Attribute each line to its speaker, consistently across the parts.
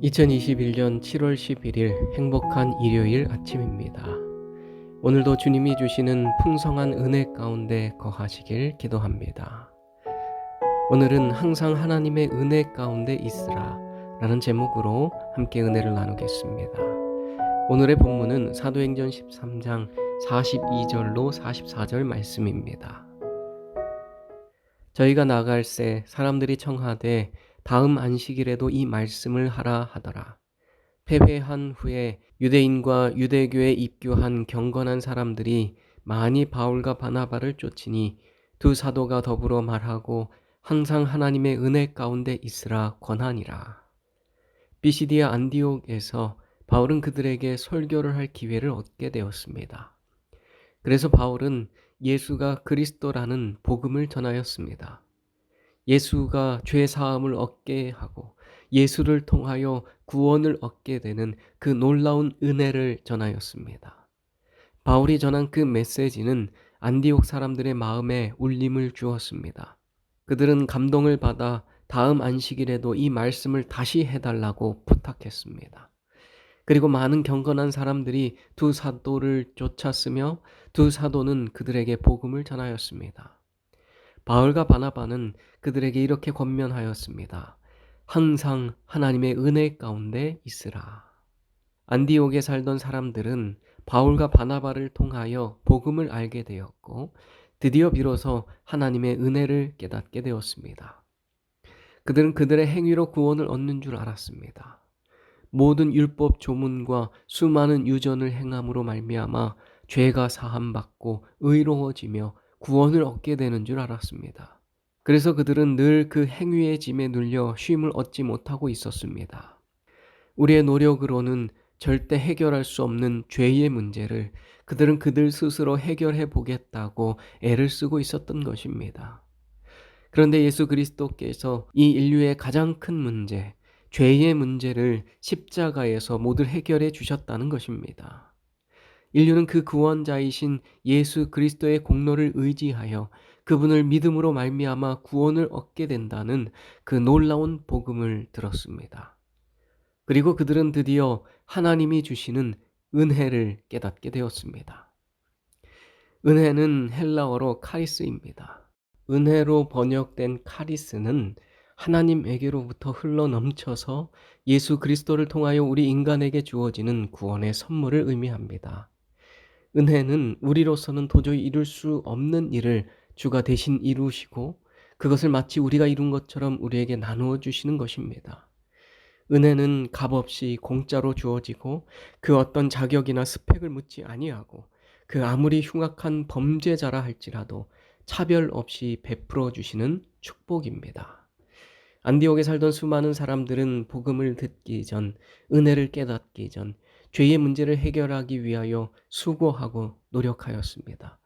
Speaker 1: 2021년 7월 11일 행복한 일요일 아침입니다. 오늘도 주님이 주시는 풍성한 은혜 가운데 거하시길 기도합니다. 오늘은 항상 하나님의 은혜 가운데 있으라 라는 제목으로 함께 은혜를 나누겠습니다. 오늘의 본문은 사도행전 13장 42절로 44절 말씀입니다. 저희가 나갈새 사람들이 청하되 다음 안식일에도 이 말씀을 하라 하더라. 패회한 후에 유대인과 유대교에 입교한 경건한 사람들이 많이 바울과 바나바를 쫓으니 두 사도가 더불어 말하고 항상 하나님의 은혜 가운데 있으라 권하니라. 비시디아 안디옥에서 바울은 그들에게 설교를 할 기회를 얻게 되었습니다. 그래서 바울은 예수가 그리스도라는 복음을 전하였습니다. 예수가 죄 사함을 얻게 하고 예수를 통하여 구원을 얻게 되는 그 놀라운 은혜를 전하였습니다. 바울이 전한 그 메시지는 안디옥 사람들의 마음에 울림을 주었습니다. 그들은 감동을 받아 다음 안식일에도 이 말씀을 다시 해달라고 부탁했습니다. 그리고 많은 경건한 사람들이 두 사도를 쫓았으며 두 사도는 그들에게 복음을 전하였습니다. 바울과 바나바는 그들에게 이렇게 권면하였습니다. 항상 하나님의 은혜 가운데 있으라. 안디옥에 살던 사람들은 바울과 바나바를 통하여 복음을 알게 되었고 드디어 비로소 하나님의 은혜를 깨닫게 되었습니다. 그들은 그들의 행위로 구원을 얻는 줄 알았습니다. 모든 율법 조문과 수많은 유전을 행함으로 말미암아 죄가 사함받고 의로워지며 구원을 얻게 되는 줄 알았습니다. 그래서 그들은 늘 그 행위의 짐에 눌려 쉼을 얻지 못하고 있었습니다. 우리의 노력으로는 절대 해결할 수 없는 죄의 문제를 그들은 그들 스스로 해결해 보겠다고 애를 쓰고 있었던 것입니다. 그런데 예수 그리스도께서 이 인류의 가장 큰 문제, 죄의 문제를 십자가에서 모두 해결해 주셨다는 것입니다. 인류는 그 구원자이신 예수 그리스도의 공로를 의지하여 그분을 믿음으로 말미암아 구원을 얻게 된다는 그 놀라운 복음을 들었습니다. 그리고 그들은 드디어 하나님이 주시는 은혜를 깨닫게 되었습니다. 은혜는 헬라어로 카리스입니다. 은혜로 번역된 카리스는 하나님에게로부터 흘러 넘쳐서 예수 그리스도를 통하여 우리 인간에게 주어지는 구원의 선물을 의미합니다. 은혜는 우리로서는 도저히 이룰 수 없는 일을 주가 대신 이루시고 그것을 마치 우리가 이룬 것처럼 우리에게 나누어 주시는 것입니다. 은혜는 값없이 공짜로 주어지고 그 어떤 자격이나 스펙을 묻지 아니하고 그 아무리 흉악한 범죄자라 할지라도 차별 없이 베풀어 주시는 축복입니다. 안디옥에 살던 수많은 사람들은 복음을 듣기 전, 은혜를 깨닫기 전 죄의 문제를 해결하기 위하여 수고하고 노력하였습니다.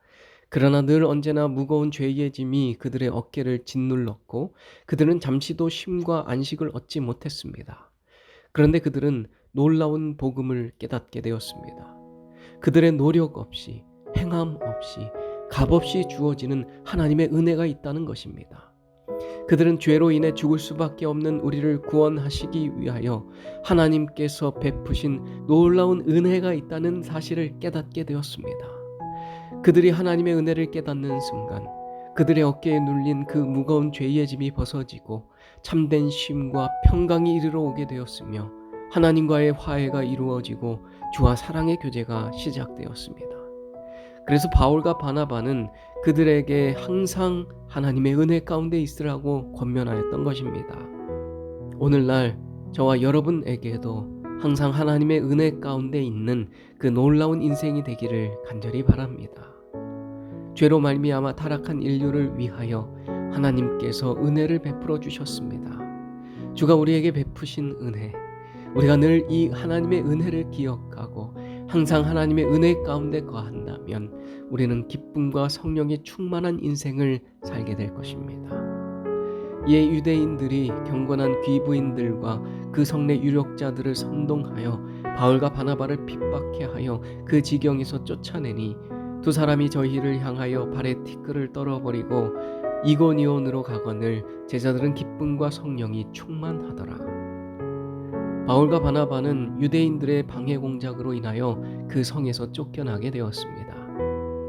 Speaker 1: 그러나 늘 언제나 무거운 죄의 짐이 그들의 어깨를 짓눌렀고 그들은 잠시도 쉼과 안식을 얻지 못했습니다. 그런데 그들은 놀라운 복음을 깨닫게 되었습니다. 그들의 노력 없이, 행함 없이, 값없이 주어지는 하나님의 은혜가 있다는 것입니다. 그들은 죄로 인해 죽을 수밖에 없는 우리를 구원하시기 위하여 하나님께서 베푸신 놀라운 은혜가 있다는 사실을 깨닫게 되었습니다. 그들이 하나님의 은혜를 깨닫는 순간 그들의 어깨에 눌린 그 무거운 죄의 짐이 벗어지고 참된 쉼과 평강이 이르러 오게 되었으며 하나님과의 화해가 이루어지고 주와 사랑의 교제가 시작되었습니다. 그래서 바울과 바나바는 그들에게 항상 하나님의 은혜 가운데 있으라고 권면하였던 것입니다. 오늘날 저와 여러분에게도 항상 하나님의 은혜 가운데 있는 그 놀라운 인생이 되기를 간절히 바랍니다. 죄로 말미암아 타락한 인류를 위하여 하나님께서 은혜를 베풀어 주셨습니다. 주가 우리에게 베푸신 은혜, 우리가 늘 이 하나님의 은혜를 기억하고 항상 하나님의 은혜 가운데 거한다면 우리는 기쁨과 성령이 충만한 인생을 살게 될 것입니다. 이에 유대인들이 경건한 귀부인들과 그 성내 유력자들을 선동하여 바울과 바나바를 핍박해 하여 그 지경에서 쫓아내니 두 사람이 저희를 향하여 발에 티끌을 떨어버리고 이고니온으로 가거늘 제자들은 기쁨과 성령이 충만하더라. 바울과 바나바는 유대인들의 방해 공작으로 인하여 그 성에서 쫓겨나게 되었습니다.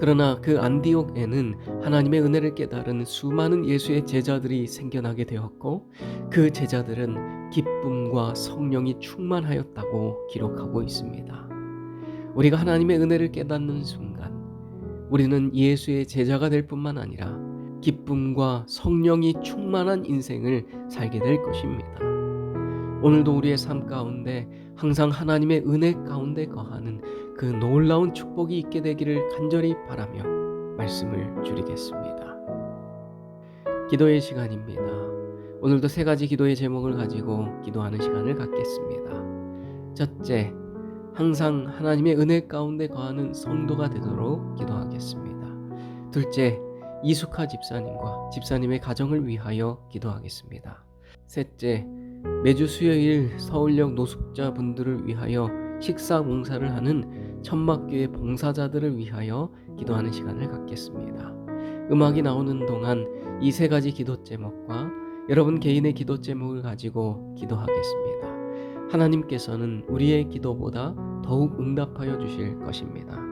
Speaker 1: 그러나 그 안디옥에는 하나님의 은혜를 깨달은 수많은 예수의 제자들이 생겨나게 되었고, 그 제자들은 기쁨과 성령이 충만하였다고 기록하고 있습니다. 우리가 하나님의 은혜를 깨닫는 순간 우리는 예수의 제자가 될 뿐만 아니라 기쁨과 성령이 충만한 인생을 살게 될 것입니다. 오늘도 우리의 삶 가운데 항상 하나님의 은혜 가운데 거하는 그 놀라운 축복이 있게 되기를 간절히 바라며 말씀을 줄이겠습니다. 기도의 시간입니다. 오늘도 세 가지 기도의 제목을 가지고 기도하는 시간을 갖겠습니다. 첫째, 항상 하나님의 은혜 가운데 거하는 성도가 되도록 기도하겠습니다. 둘째, 이숙하 집사님과 집사님의 가정을 위하여 기도하겠습니다. 셋째, 매주 수요일 서울역 노숙자분들을 위하여 식사 봉사를 하는 천막교회 봉사자들을 위하여 기도하는 시간을 갖겠습니다. 음악이 나오는 동안 이 세 가지 기도 제목과 여러분 개인의 기도 제목을 가지고 기도하겠습니다. 하나님께서는 우리의 기도보다 더욱 응답하여 주실 것입니다.